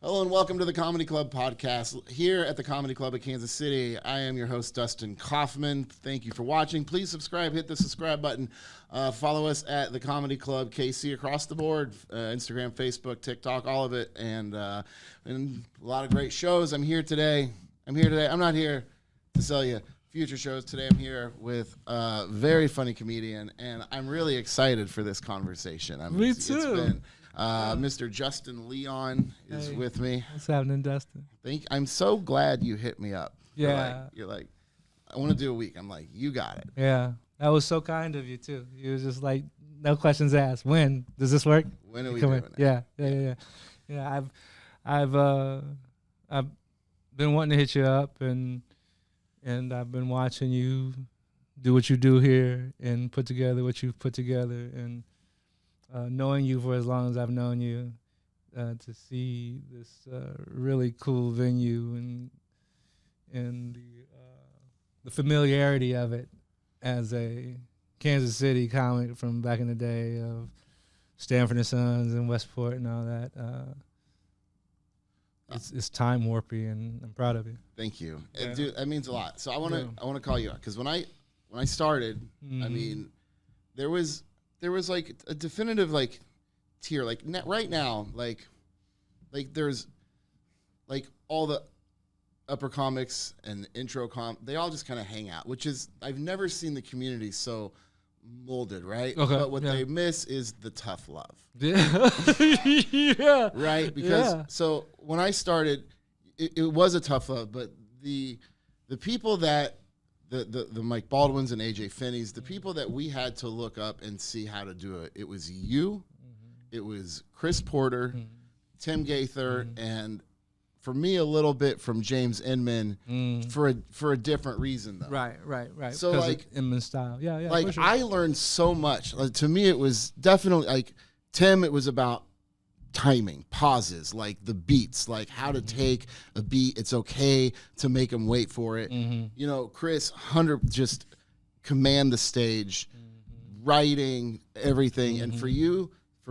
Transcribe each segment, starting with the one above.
Hello and welcome to the Comedy Club podcast. Here at the Comedy Club of Kansas City, I am your host, Dustin Kaufman. Thank you for watching. Please subscribe, hit the subscribe button. Follow us at the Comedy Club KC across the board, Instagram, Facebook, TikTok, all of it, and a lot of great shows. I'm here today. I'm not here to sell you future shows. Today I'm here with a very funny comedian, and I'm really excited for this conversation. Me too. Mr. Justin Leon is with me. What's happening, Dustin? I'm so glad you hit me up. Yeah. You're like, I want to do a week. I'm like, you got it. Yeah. That was so kind of you, too. You was just like, no questions asked. When? Does this work? When are we doing it? Yeah. I've been wanting to hit you up, and I've been watching you do what you do here and put together what you've put together, and knowing you for as long as I've known you, to see this really cool venue and the familiarity of it as a Kansas City comic from back in the day of Stanford and Sons and Westport and all that. It's time warpy, and I'm proud of you. Thank you, Yeah. dude. That means a lot. So I want to call you out because when I started, I mean, there was like a definitive like tier, like right now, like there's like all the upper comics and intro they all just kind of hang out, which is, I've never seen the community so molded, right? Okay, but what they miss is the tough love. Yeah. Yeah. Right? Because so when I started, it was a tough love, but the people that the Mike Baldwins and AJ Finney's, the people that we had to look up and see how to do it, it was you, it was Chris Porter, Tim Gaither, and for me a little bit from James Inman, for a different reason though. Right. So like Inman style, yeah. Like for sure. I learned so much. Like, to me, it was definitely like Tim. It was about timing, pauses, like the beats, like how to take a beat. It's okay to make them wait for it. You know, Chris, just command the stage, writing everything, and for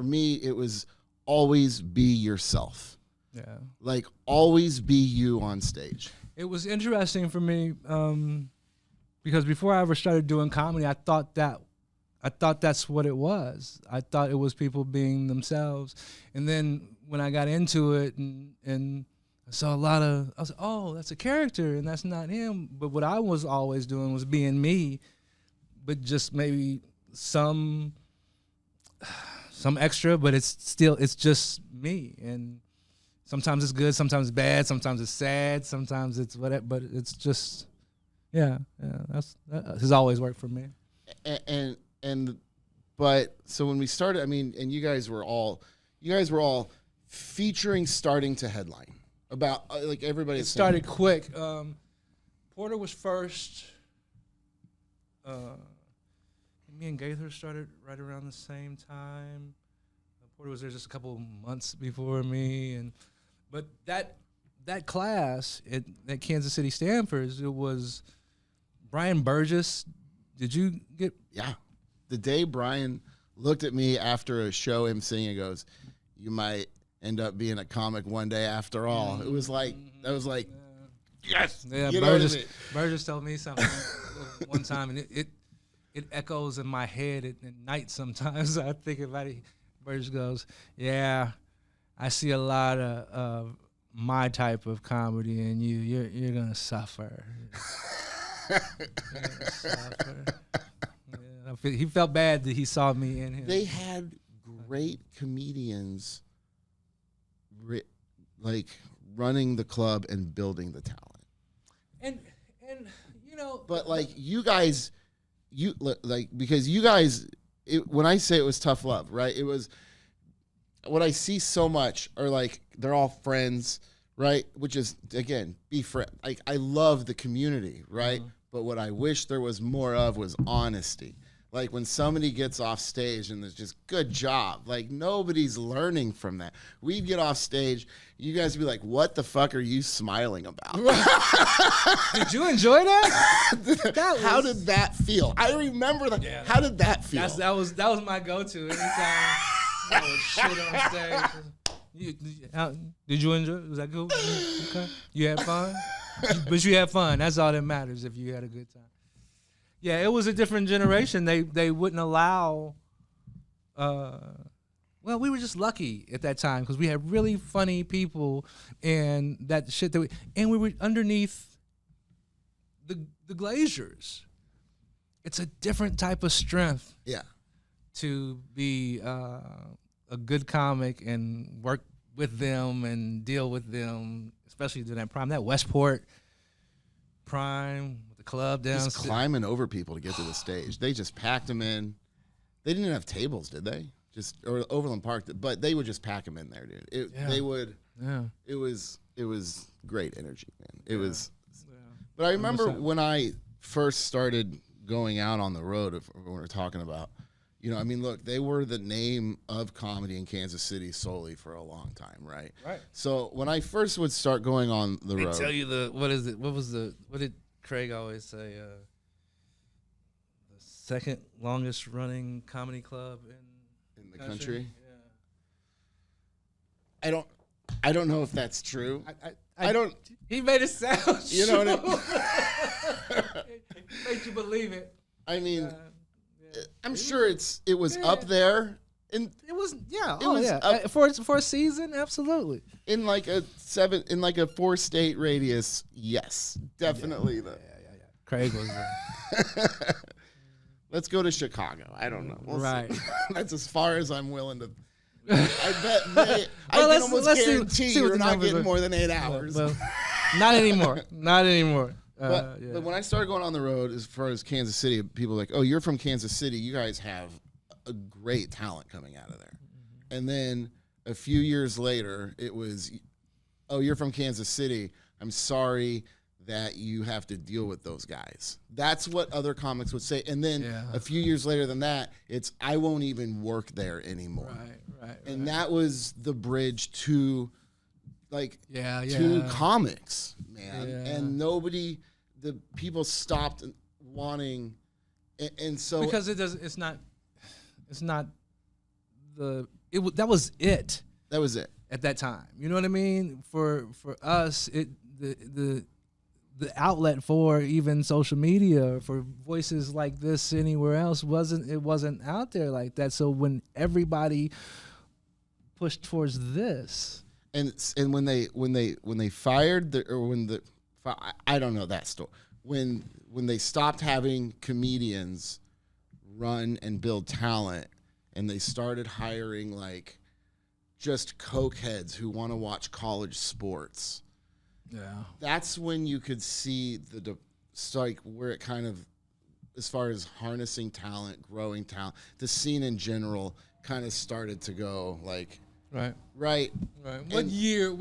me, it was always be yourself. Yeah. Like always be you on stage. It was interesting for me because before I ever started doing comedy, I thought that's what it was. I thought it was people being themselves. And then when I got into it and I saw I was like, oh, that's a character and that's not him. But what I was always doing was being me, but just maybe some extra, but it's just me. And sometimes it's good, sometimes it's bad, sometimes it's sad, sometimes it's whatever, but it's just, that has always worked for me. But so when we started, I mean, and you guys were all featuring, starting to headline about like everybody. It started quick. Porter was first. Me and Gaither started right around the same time. Porter was there just a couple months before me, but that class at Kansas City Stanford, it was Brian Burgess. Did you get? Yeah. The day Brian looked at me after a show, him singing, and goes, "You might end up being a comic one day after all." It was like, that was like, yes. Yeah, you know what I mean? Burgess told me something one time, and it echoes in my head at night sometimes. I think about it. Burgess goes, "Yeah, I see a lot of my type of comedy in you. You're gonna suffer." You're gonna suffer. Yeah, he felt bad that he saw me in him. They had great comedians, like running the club and building the talent. And you know, but like you guys, because you guys, when I say it was tough love, right? It was what I see so much are like they're all friends, right? Which is, again, be friend. Like I love the community, right? But what I wish there was more of was honesty. Like when somebody gets off stage and there's just good job, like nobody's learning from that. We'd get off stage, you guys would be like, what the fuck are you smiling about? Did you enjoy that? How did that feel? I remember that. Yeah, how did that feel? That was my go-to. Anytime I would shit on stage. Did you enjoy? Was that good? Okay. You had fun, but you had fun. That's all that matters. If you had a good time. Yeah, it was a different generation. They wouldn't allow. Well, we were just lucky at that time because we had really funny people and that shit that we were underneath the glaciers. It's a different type of strength. Yeah. To be a good comic and work with them and deal with them, especially during that prime, that Westport prime with the club down. Just climbing over people to get to the stage. They just packed them in. They didn't even have tables, did they? Or Overland Park, but they would just pack them in there, dude. They would. Yeah. It was great energy, man. It was. Yeah. But I remember when I first started going out on the road, if we were talking about, I mean, look, they were the name of comedy in Kansas City solely for a long time, right? Right. So when I first would start going on the road, tell you what did Craig always say? The second longest running comedy club in the country. Yeah. I don't know if that's true. I don't. He made it sound. You know what I mean? Made you believe it. I mean, I'm sure it was up there. And it was up for a season, absolutely. In like a 4-state radius, yes, definitely. Yeah. Craig was there. Let's go to Chicago. I don't know. Right. That's as far as I'm willing to. I bet I can almost guarantee you're not getting more than 8 hours. Well, not anymore. Not anymore. But when I started going on the road, as far as Kansas City, people were like, oh, you're from Kansas City. You guys have a great talent coming out of there. Mm-hmm. And then a few years later, it was, oh, you're from Kansas City. I'm sorry that you have to deal with those guys. That's what other comics would say. And then a few years later than that, it's, I won't even work there anymore. Right. And that was the bridge to, to comics, man. Yeah. And the people stopped wanting, and so. Because that was it. That was it. At that time. You know what I mean? For us, the outlet for even social media, for voices like this anywhere else wasn't out there like that. So when everybody pushed towards this, and when they fired I don't know that story, when they stopped having comedians run and build talent and they started hiring just cokeheads who want to watch college sports. Yeah, that's when you could see where it kind of, as far as harnessing talent, growing talent, the scene in general kind of started to go right. What year?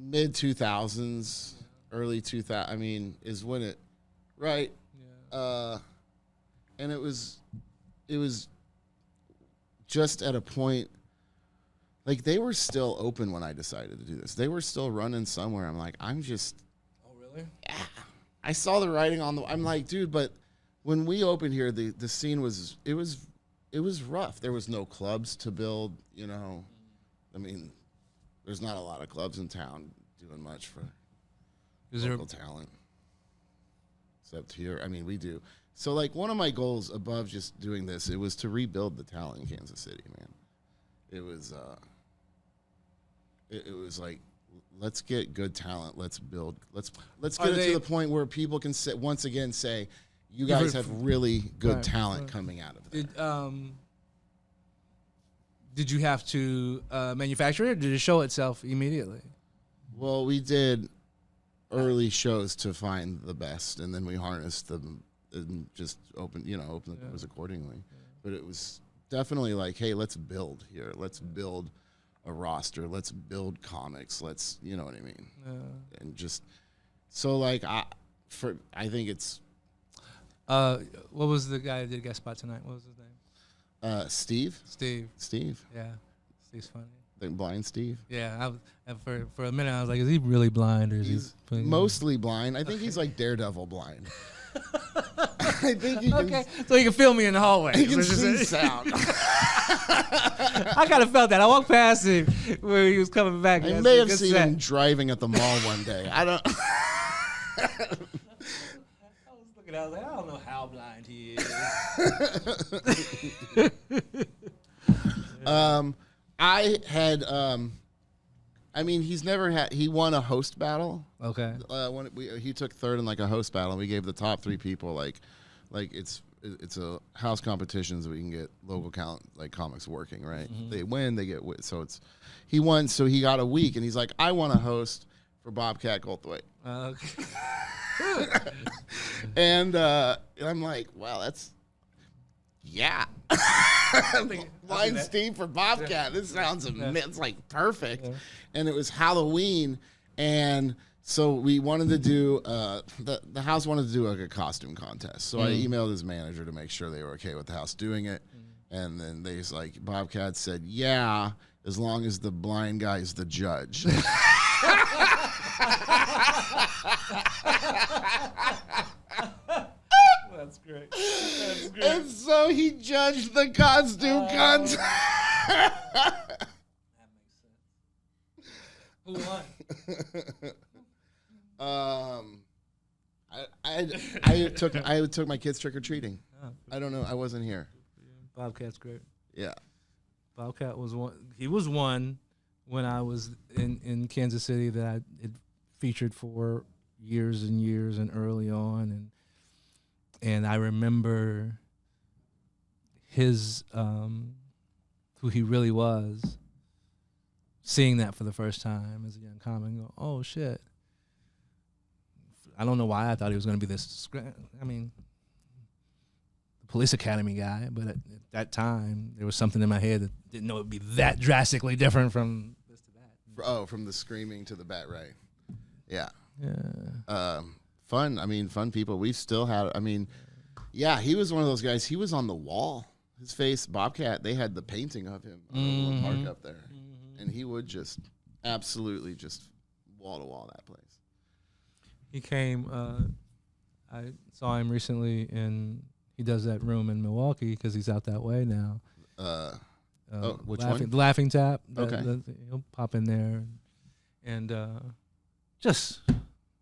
Mid 2000s, early 2000. I mean, is when it, right? Yeah. And it was just at a point. They were still open when I decided to do this. They were still running somewhere. I'm like, I'm just. Oh, really? Yeah. I saw the writing on the. I'm like, dude, but when we opened here, the scene was rough. There was no clubs to build. I mean, there's not a lot of clubs in town doing much for local talent. Except here, I mean, we do. So one of my goals above just doing this, it was to rebuild the talent in Kansas City, man. It was. It was let's get good talent. Let's build. Let's get it to the point where people can once again say, you guys have really good talent coming out of that. Did you have to manufacture it, or did it show itself immediately? Well, we did early shows to find the best, and then we harnessed them and just opened the doors accordingly. Yeah. But it was definitely hey, let's build here. Let's build a roster. Let's build comics. Let's, you know what I mean? Yeah. And just so I think it's. What was the guy that did guest spot tonight? What was his name? Steve. Steve. Yeah, Steve's funny. Blind Steve. Yeah, for a minute I was like, is he really blind or is he's mostly blind? I think he's Daredevil blind. I think you Okay, so you can feel me in the hallway. can see sound. I kind of felt that. I walked past him where he was coming back. I may have seen him driving at the mall one day. I don't. I was looking out like, I don't know how blind he is. I had. I mean, he's never had. He won a host battle. Okay. He took third in like a host battle. And we gave the top 3 people like it's a house competition so we can get local comics working, right? Mm-hmm. They win, they get so he won, so he got a week, and he's like, I want to host for Bobcat Goldthwait. Okay. And I'm like, wow, that's Weinstein for Bobcat. Yeah. This sounds it's like perfect. Yeah. And it was Halloween, and so we wanted to do the house wanted to do like a costume contest. So I emailed his manager to make sure they were okay with the house doing it. And then they was like, Bobcat said, yeah, as long as the blind guy is the judge. That's great. That's great. And so he judged the costume contest. That makes sense. Who won? I took my kids trick or treating. I don't know. I wasn't here. Bobcat's great. Yeah. Bobcat was one. He was one when I was in Kansas City that I had featured for years and years and early on, and I remember his who he really was, seeing that for the first time as a young comic and go, oh shit. I don't know why I thought he was going to be this. I mean, the police academy guy, but at that time there was something in my head that didn't know it would be that drastically different from this to that. Oh, from the screaming to the bat, right? Yeah. Yeah. Fun. I mean, fun people. We've still had. I mean, yeah, he was one of those guys. He was on the wall. His face, Bobcat. They had the painting of him on the little park up there, and he would just absolutely just wall to wall that place. He came. I saw him recently, and he does that room in Milwaukee because he's out that way now. Which one? The Laughing Tap. Okay. He'll pop in there, and just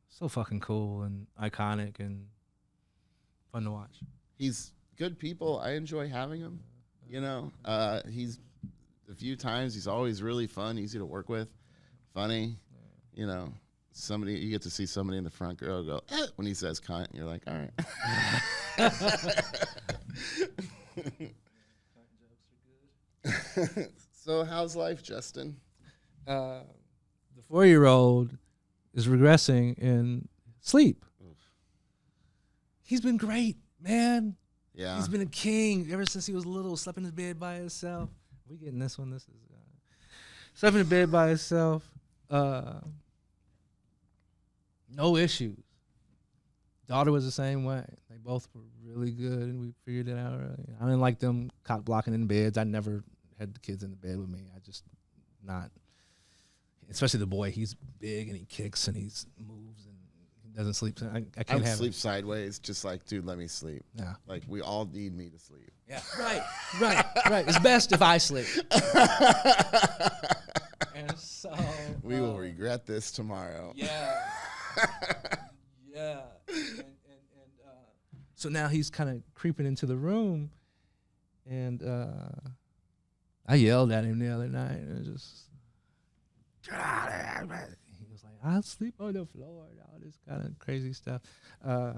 so fucking cool and iconic and fun to watch. He's good people. I enjoy having him. You know, he's a few times. He's always really fun, easy to work with, funny. You know. Somebody, you get to see somebody in the front row go when he says cunt, and you're like, all right. So how's life, Justin? The 4-year-old is regressing in sleep. Oof. He's been great, man. Yeah. He's been a king ever since he was little, slept in his bed by himself. We getting this one? This is slept in the bed by himself. No issues. Daughter was the same way. They both were really good, and we figured it out early. I didn't like them cock blocking in beds. I never had the kids in the bed with me. I just not. Especially the boy. He's big and he kicks and he moves and he doesn't sleep. I can't have sleep sideways. Just like, dude, let me sleep. Yeah. Like we all need me to sleep. Yeah. Right. It's best if I sleep. And so we will regret this tomorrow. Yeah. Yeah. And so now he's kind of creeping into the room, and I yelled at him the other night. And it was just, get out of here. He was like, I'll sleep on the floor. All this kind of crazy stuff.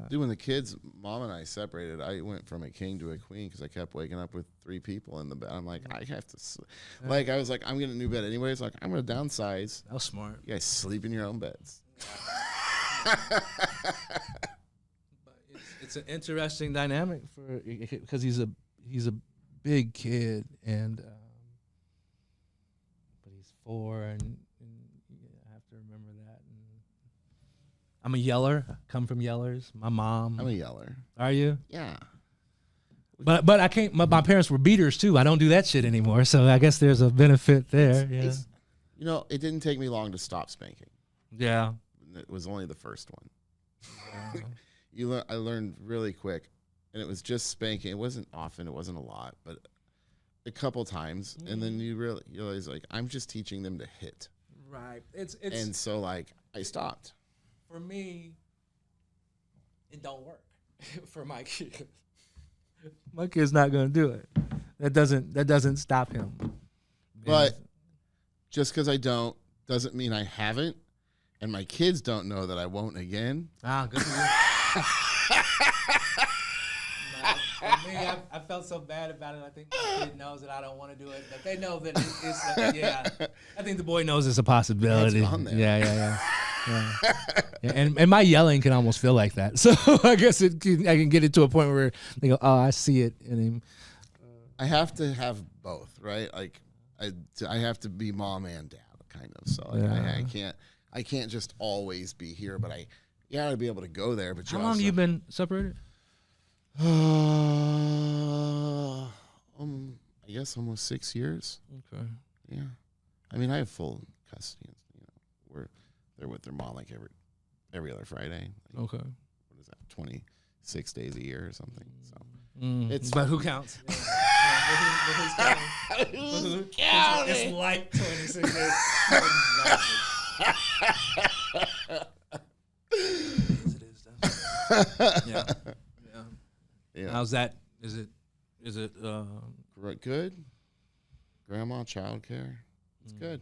Dude, when the kids, mom and I separated, I went from a king to a queen because I kept waking up with 3 people in the bed. I'm like, I have to sleep. Like, I was like, I'm getting a new bed anyways. Like, I'm going to downsize. That was smart. You guys sleep in your own beds. But it's an interesting dynamic because he's a big kid and but he's 4 and I have to remember that. And I'm a yeller. I come from yellers. My mom. I'm a yeller. Are you? Yeah. But I can't. My parents were beaters too. I don't do that shit anymore. So I guess there's a benefit there. It's, you know, it didn't take me long to stop spanking. Yeah. It was only the first one. I learned really quick. and it was just spanking. It wasn't often. It wasn't a lot, but a couple times. And then you realize, like, I'm just teaching them to hit. Right. And so, like, I stopped. For me, it don't work for my kid. My kid's not gonna do it. That doesn't stop him. But just because I don't doesn't mean I haven't, and my kids don't know that I won't again. Good for you. For me, I felt so bad about it. I think my kid knows that I don't want to do it, but they know that it's yeah. I think the boy knows it's a possibility. It's on there. Yeah. Yeah, and my yelling can almost feel like that. So I guess I can get it to a point where they go, "Oh, I see it." And I have to have both, right? Like I have to be mom and dad, kind of. So like, I can't just always be here, but I gotta be able to go there. But how long have you been separated? I guess almost 6 years. Okay. Yeah, I mean I have full custody. They're with their mom like every other Friday. Like, Okay. what is that? 26 days a year or something. So It's but who counts? Who's counting? It's like 26 days. It is. Yeah. How's that? Is it good? Grandma, childcare. It's good.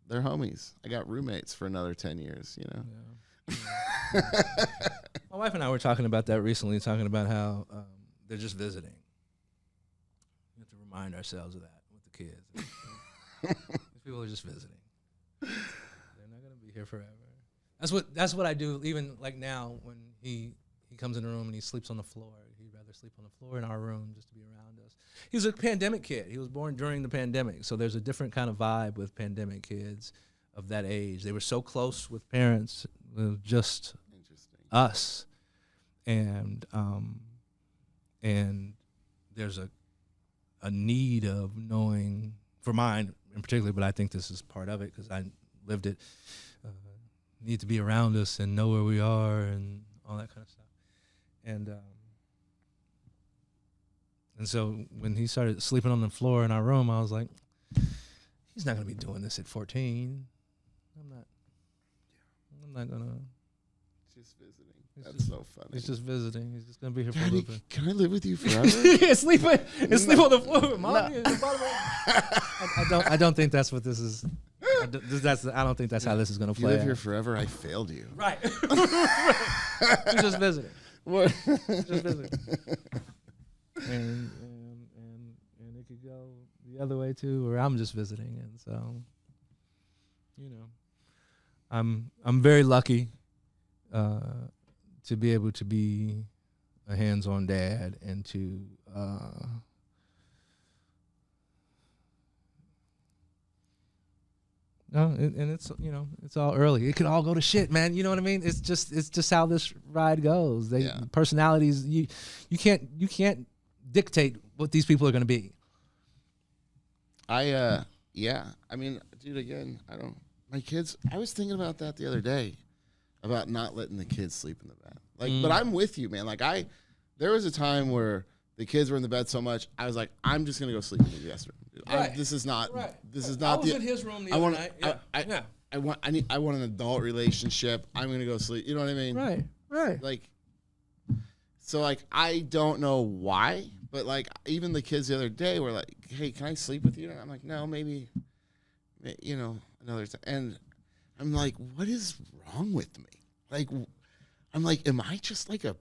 They're homies. I got roommates for another 10 years, you know. Yeah. My wife and I were talking about that recently, talking about how they're just visiting. We have to remind ourselves of that with the kids. These people are just visiting. They're not going to be here forever. That's what I do, even like now when he comes in the room and he sleeps on the floor. He'd rather sleep on the floor in our room just to be around us. He's a pandemic kid. He was born during the pandemic, so there's a different kind of vibe with pandemic kids of that age. They were so close with parents, just us, and there's a need of knowing, for mine in particular, but I think this is part of it because I lived it. Need to be around us and know where we are and all that kind of stuff, and so when he started sleeping on the floor in our room, I was like, he's not going to be doing this at 14. I'm not going to. Just visiting. That's so funny. He's just visiting. He's just going to be here for a little bit. Can I live with you forever? Sleep on the floor with mommy. I don't think that's what this is. I don't think that's how this is going to If you play. live here forever, I failed you. Right. He's just visiting. What? Just visiting. And it could go the other way too, or I'm just visiting, and so, you know, I'm very lucky to be able to be a hands-on dad and to and it's, you know, it's all early. It could all go to shit, man. You know what I mean? It's just how this ride goes. Personalities, you can't dictate what these people are going to be. I mean, dude, again, my kids, I was thinking about that the other day, about not letting the kids sleep in the bed. Like, but I'm with you, man. Like, there was a time where the kids were in the bed so much, I was like, I'm just going to go sleep in the guest room. Right. This is not I was in his room the other night. Yeah. I want an adult relationship. I'm going to go sleep. You know what I mean? Right. Like, so like, I don't know why, but like, even the kids the other day were like, hey, can I sleep with you? And I'm like, no, maybe, you know, another time. And I'm like, what is wrong with me? Like, I'm like, am I just like a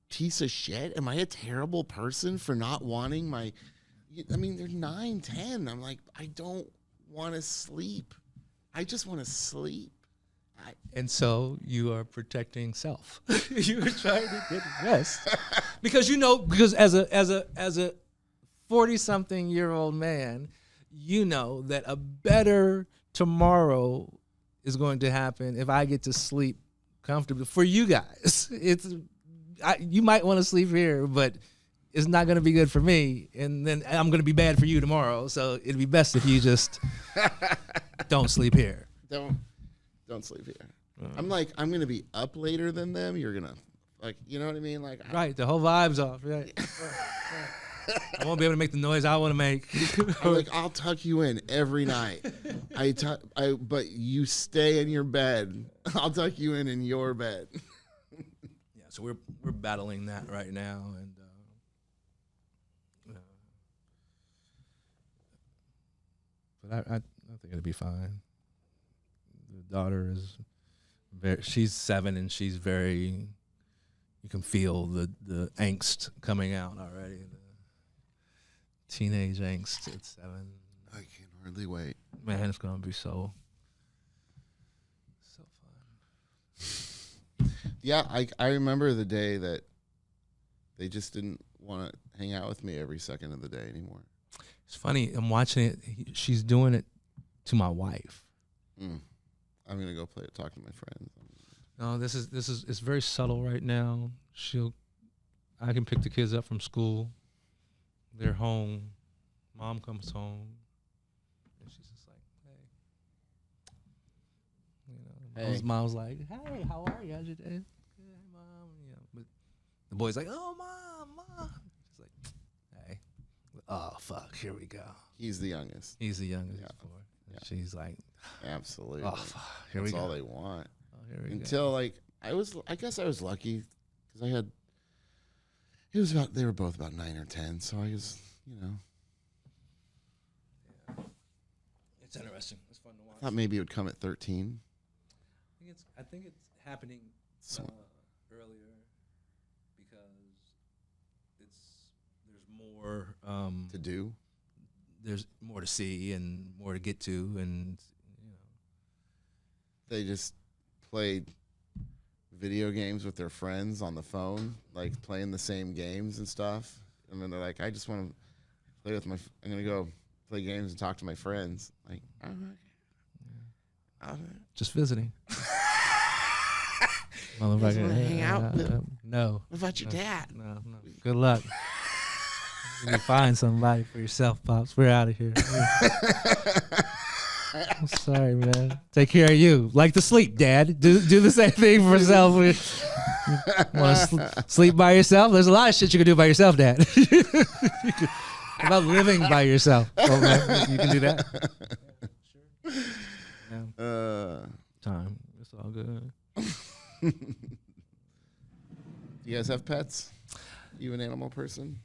piece of shit? Am I a terrible person for not wanting my, I mean, they're 9, 10. I'm like, I don't want to sleep. I just want to sleep. And so you are protecting self. You are trying to get rest because as a 40-something-year-old man, you know that a better tomorrow is going to happen if I get to sleep comfortably. For you guys, you might want to sleep here, but it's not going to be good for me, and then I'm going to be bad for you tomorrow. So it'd be best if you just don't sleep here. Don't sleep here. I'm like, I'm going to be up later than them. You're going to Like, you know what I mean? Like, Right, the whole vibe's off. Right. I won't be able to make the noise I want to make. I'm like, I'll tuck you in every night. But you stay in your bed. I'll tuck you in your bed. Yeah, so we're battling that right now, and but I think it'll be fine. The daughter is she's 7 and she's very. You can feel the angst coming out already. The teenage angst at 7. I can hardly wait. Man, it's gonna be so fun. Yeah, I remember the day that they just didn't want to hang out with me every second of the day anymore. It's funny. I'm watching it. She's doing it to my wife. I'm gonna go talk to my friends. No, this is it's very subtle right now. I can pick the kids up from school. They're home. Mom comes home, and she's just like, "Hey," Hey. Mom's like, "Hey, how are you? How's your day?" "Good, Mom." But the boy's like, "Oh, Mom." She's like, "Hey, oh fuck, here we go." He's the youngest. He's the youngest Yeah. boy. Yeah. She's like, Absolutely. "Oh fuck, here That's we go." all they want. Oh, here we go. Until like I guess I was lucky because they were both about 9 or 10, so I was, It's interesting. It's fun to watch. I thought maybe it would come at 13. I think it's happening So- earlier because there's more To do. there's more to see and more to get to, and They just played video games with their friends on the phone, like playing the same games and stuff. And then they're like, I just want to play with I'm going to go play games and talk to my friends. Like, just visiting. guys wanna hang out? No. What about your dad? No. Good luck. You find somebody for yourself, Pops. We're out of here. I'm sorry, man. Take care of you. Like to sleep, Dad. Do the same thing for yourself. Want to sleep by yourself? There's a lot of shit you can do by yourself, Dad. What about living by yourself? Oh, man, you can do that. Sure. Yeah. Time. It's all good. Do you guys have pets? You an animal person?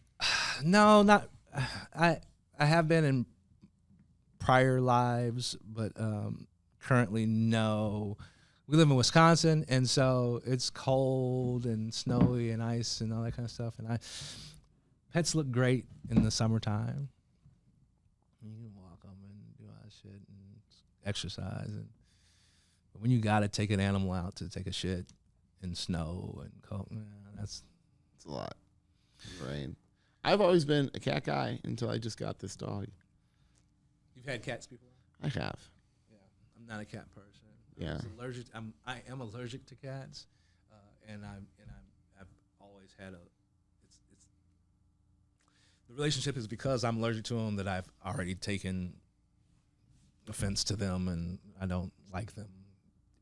No, not. I have been in prior lives, but currently no. We live in Wisconsin, and so it's cold and snowy and ice and all that kind of stuff. And pets look great in the summertime. You can walk them and do all that shit and exercise. But when you got to take an animal out to take a shit in snow and cold, man, It's a lot. Right. I've always been a cat guy until I just got this dog. You've had cats before? I have. Yeah, I'm not a cat person. Yeah. I am allergic to cats, and I've always had it's the relationship is because I'm allergic to them that I've already taken offense to them and I don't like them,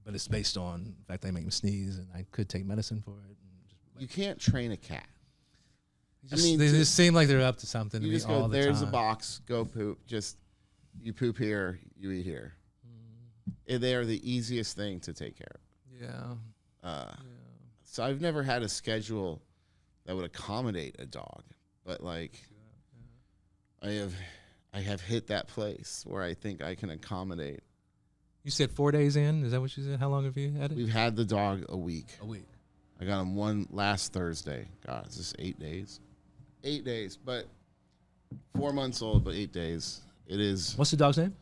but it's based on the fact they make me sneeze and I could take medicine for it. And You can't train a cat. they just seem like they're up to something. You to me just go, all the there's time. a box, go poop. Just, you poop here, you eat here. They are the easiest thing to take care of. Yeah. So I've never had a schedule that would accommodate a dog, but like I have hit that place where I think I can accommodate. You said 4 days in? Is that what you said? How long have you had it? We've had the dog a week. A week. I got him one last Thursday. God, is this 8 days? 8 days, but 4 months old, but 8 days. It is What's the dog's name?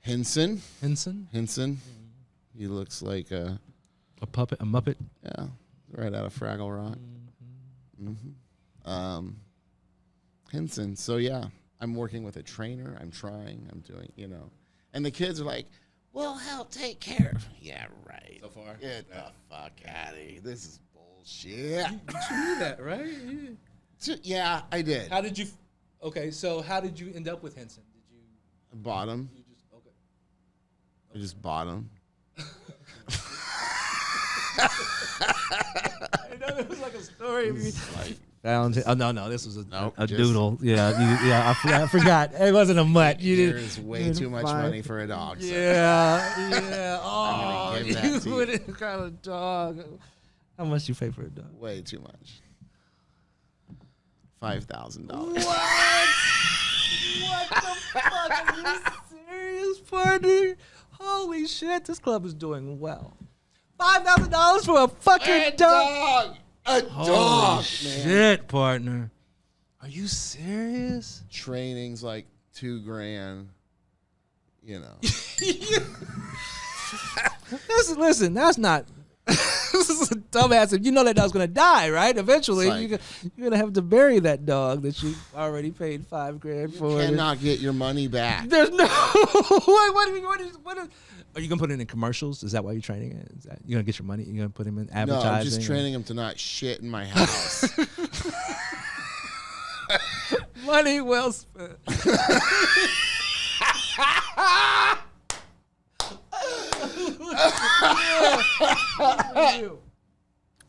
Henson. Henson? He looks like a puppet, a muppet. Yeah, right out of Fraggle Rock. Henson. So yeah, I'm working with a trainer. I'm trying. I'm doing. And the kids are like, "We'll help take care of." Yeah, right. So far? Get the fuck out of here. This is bullshit. You knew that, right? Yeah, I did. How did you? Okay, so how did you end up with Henson? Did you? I bought him. You just okay. I just bought him. It was like a story. Like, Found it. Oh no, this was a just- doodle. Yeah, I forgot. It wasn't a mutt. You did. there's way too much money for a dog. So. Yeah. Oh, I'm gonna give that to you. wouldn't got a dog. How much you pay for a dog? Way too much. $5,000. What the fuck? Are you serious, partner? Holy shit, this club is doing well. $5,000 for a fucking dog. A dog, man. Shit, partner. Are you serious? Training's like $2,000. You know. Listen, that's not. This is a dumbass. If you know that dog's gonna die, right? Eventually, It's like- you're gonna have to bury that dog that you already paid $5,000 for. Cannot get your money back. There's no. What is, are you gonna put it in commercials? Is that why you're training it? Is that you're gonna get your money? You're gonna put him in No, advertising? I'm just training him to not shit in my house. Money well spent.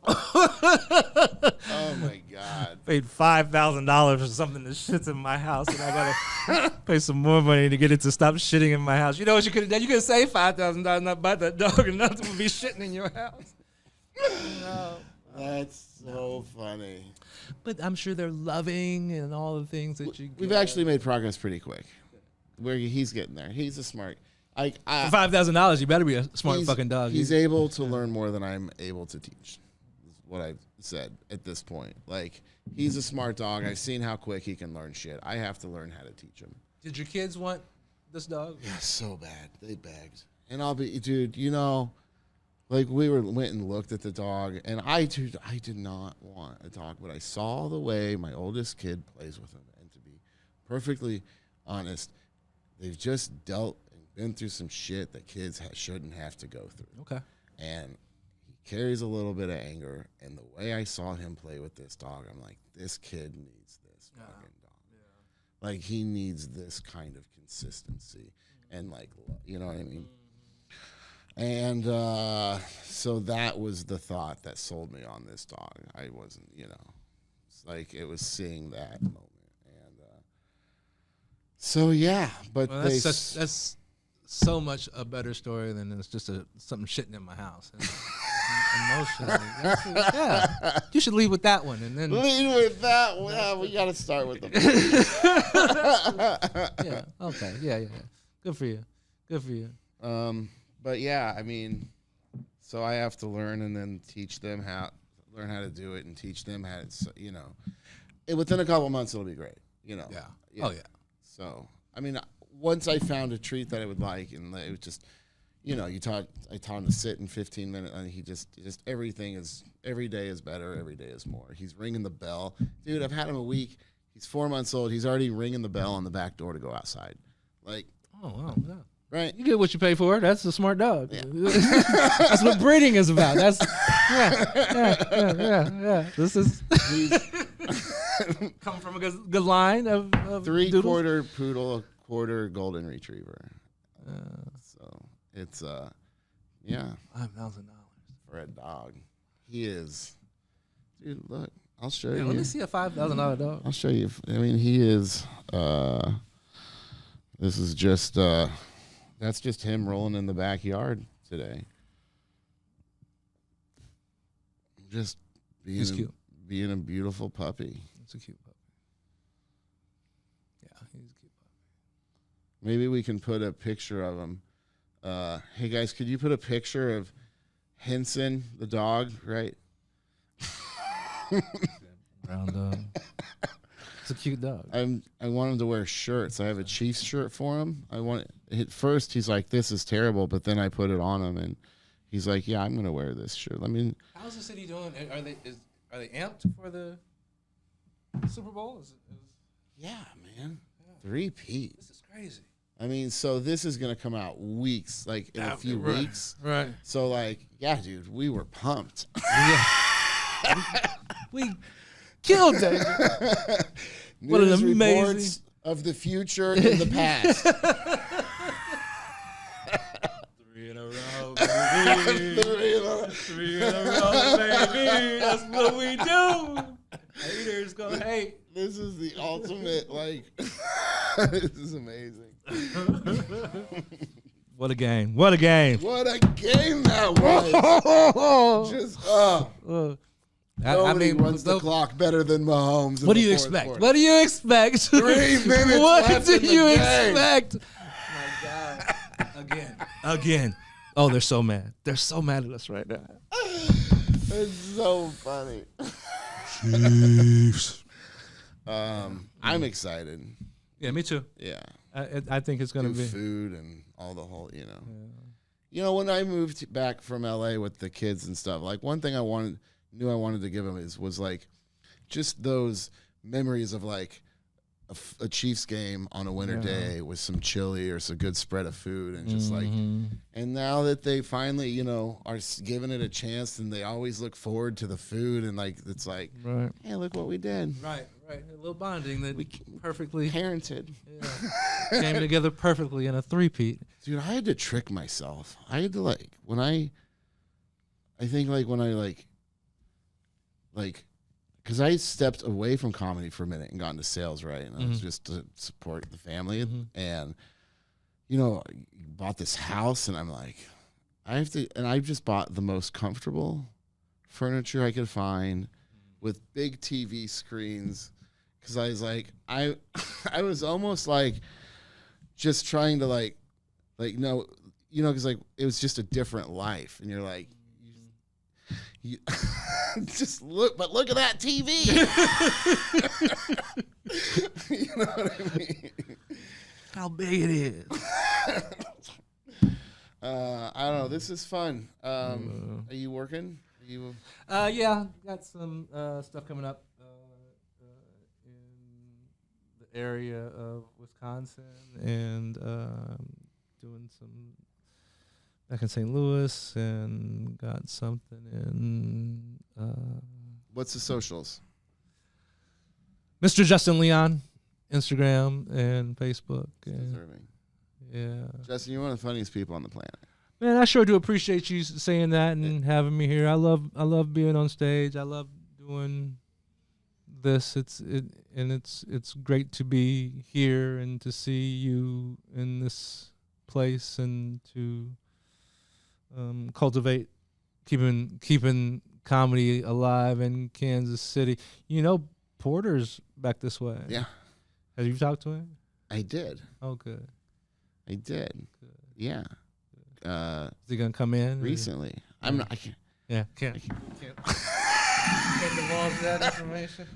Oh my God. Paid $5,000 for something that shits in my house, and I gotta pay some more money to get it to stop shitting in my house. You know what you could have done? You could have saved $5,000, not buy that dog, and nothing would be shitting in your house. No. That's so funny. But I'm sure they're loving and all the things that you. We've actually made progress pretty quick. Where he's getting there. He's a smart. For $5,000, you better be a smart fucking dog. He's able to learn more than I'm able to teach. Is what I've said at this point. Like, he's a smart dog. I've seen how quick he can learn shit. I have to learn how to teach him. Did your kids want this dog? Yeah, so bad. They begged. And I'll be, dude, you know, like went and looked at the dog, and I did not want a dog, but I saw the way my oldest kid plays with him, and to be perfectly honest, they've just dealt and been through some shit that kids shouldn't have to go through. Okay. And he carries a little bit of anger, and the way I saw him play with this dog, I'm like, this kid needs this fucking dog. Yeah. Like, he needs this kind of consistency, and like, you know what I mean? And so that was the thought that sold me on this dog. I wasn't, you know, it's like it was seeing that moment. And so, yeah, but Well, that's so much a better story than it's just something shitting in my house. Emotionally. Yeah. You should lead with that one. And then lead with that. Well, we got to start with the. Yeah. Okay. Yeah. Good for you. But yeah, I mean, so I have to learn and then teach them learn how to do it and teach them how to, you know, within a couple months it'll be great, you know. Yeah. Oh yeah. So, I mean, once I found a treat that I would like, and it was just, you know, I taught him to sit in 15 minutes, and he just every day is better, every day is more. He's ringing the bell. Dude, I've had him a week. He's 4 months old. He's already ringing the bell on the back door to go outside. Like, Oh wow. Yeah. right? You get what you pay for. That's a smart dog. Yeah. That's what breeding is about. That's yeah. This is coming from a good line of 3/4 poodle, a quarter golden retriever. So it's yeah, $5,000 for a dog. He is, dude. Look, I'll show Yeah, you. let me see a $5,000 dog. I'll show you. I mean, he is. This is just. That's just him rolling in the backyard today. Just He's cute. being a beautiful puppy. It's a cute puppy. Yeah, he's a cute puppy. Maybe we can put a picture of him. Hey guys, could you put a picture of Henson, the dog, right? Brown dog. It's a cute dog. I want him to wear shirts. I have a Chiefs shirt for him. At first he's like, this is terrible, but then I put it on him and he's like, yeah, I'm gonna wear this shirt. How's the city doing? Are they amped for the Super Bowl? Yeah, man. 3-peat. This is crazy. I mean, so this is gonna come out weeks, like in a few weeks. Right. So like, yeah, dude, we were pumped. We killed that. What an News amazing reports of the future in the past. 3 in a row. 3 in a row, baby. That's what we do. Haters gonna hate. This is the ultimate, like, this is amazing. What a game. What a game. What a game that was. Just, nobody runs the clock better than Mahomes. What do you expect? Quarter. What do you expect? 3 minutes what left do in the you game. expect? My God. Again. Oh, they're so mad. They're so mad at us right now. It's so funny. Chiefs. I'm excited. Yeah, me too. Yeah. I think it's going to be. Food and all the whole, you know. Yeah. You know, when I moved back from LA with the kids and stuff, like one thing I wanted to give them was like just those memories of like a Chiefs game on a winter day with some chili or some good spread of food and just like, and now that they finally, you know, are giving it a chance and they always look forward to the food and like, it's like, hey, look what we did. Right. A little bonding that we perfectly parented. Yeah. Came together perfectly in a three-peat. Dude, I had to trick myself. I had to like, when I because I stepped away from comedy for a minute and got into sales, right? And it was just to support the family. And, you know, bought this house and I'm like, I just bought the most comfortable furniture I could find with big TV screens. Because I was like, I was almost like just trying to like, no, you know, because like it was just a different life. And you're like, you just look at that TV. You know what I mean? How big it is. I don't know. This is fun. Are you working? Yeah, got some stuff coming up in the area of Wisconsin and doing some back in St. Louis and got something in. What's the socials? Mr. Justin Leon, Instagram and Facebook. Deserving. Yeah. Justin, you're one of the funniest people on the planet. Man, I sure do appreciate you saying that and having me here. I love being on stage. I love doing this. It's great to be here and to see you in this place and to cultivate keeping comedy alive in Kansas City. You know, Porter's back this way. Yeah. Have you talked to him? I did. Oh, good. I did. Good. Yeah. Is he gonna come in recently? I'm not. I can't. Yeah, can't divulge that information.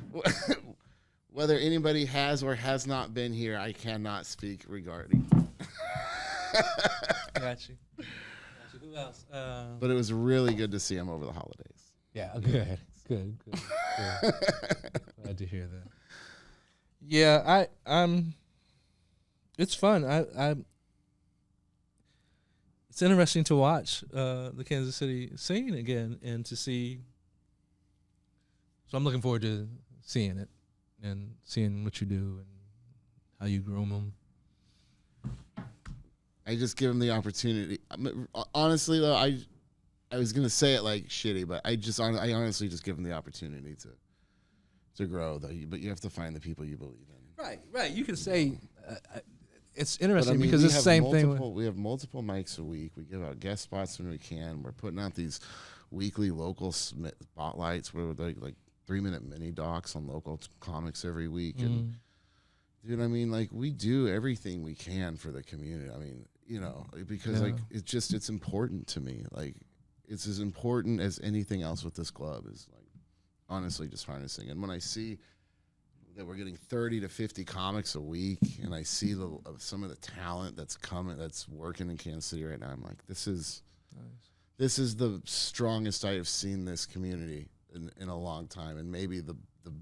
Whether anybody has or has not been here, I cannot speak regarding. Got you. Who else? But it was really good to see him over the holidays. Yeah, good. Glad to hear that. Yeah, I'm. It's fun. It's interesting to watch the Kansas City scene again and to see. So I'm looking forward to seeing it and seeing what you do and how you groom them. I just give them the opportunity. Honestly, though, I was gonna say it like shitty, but I honestly just give them the opportunity to grow. Though, but you have to find the people you believe in. Right. You can say. It's interesting because it's the same thing. We have multiple mics a week. We give out guest spots when we can. We're putting out these weekly local spotlights where we're like 3-minute mini docs on local comics every week. And dude, I mean, like we do everything we can for the community. I mean, you know, because like it's important to me. Like it's as important as anything else with this club is like honestly just harnessing. And when I see that we're getting 30 to 50 comics a week, and I see some of the talent that's coming, that's working in Kansas City right now. I'm like, this is the strongest I have seen this community in a long time, and maybe the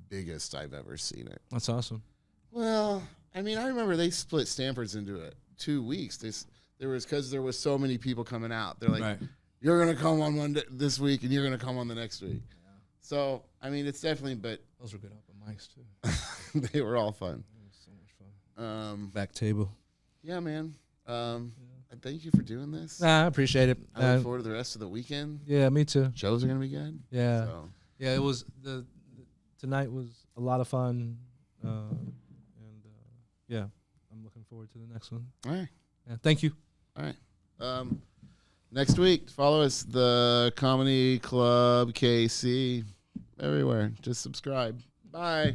biggest I've ever seen it. That's awesome. Well, I mean, I remember they split Stanford's into 2 weeks. Because there was so many people coming out. They're like, you're gonna come on Monday this week, and you're gonna come on the next week. Yeah. So I mean, it's definitely, but those were good open mics too. They were all fun. It was so much fun. Back table. Yeah, man. I thank you for doing this. Nah, I appreciate it. I look forward to the rest of the weekend. Yeah, me too. Shows are gonna be good. Yeah, So. yeah. It was tonight was a lot of fun, yeah, I'm looking forward to the next one. All right. Yeah, thank you. All right. Next week, follow us, the Comedy Club KC, everywhere. Just subscribe. Bye.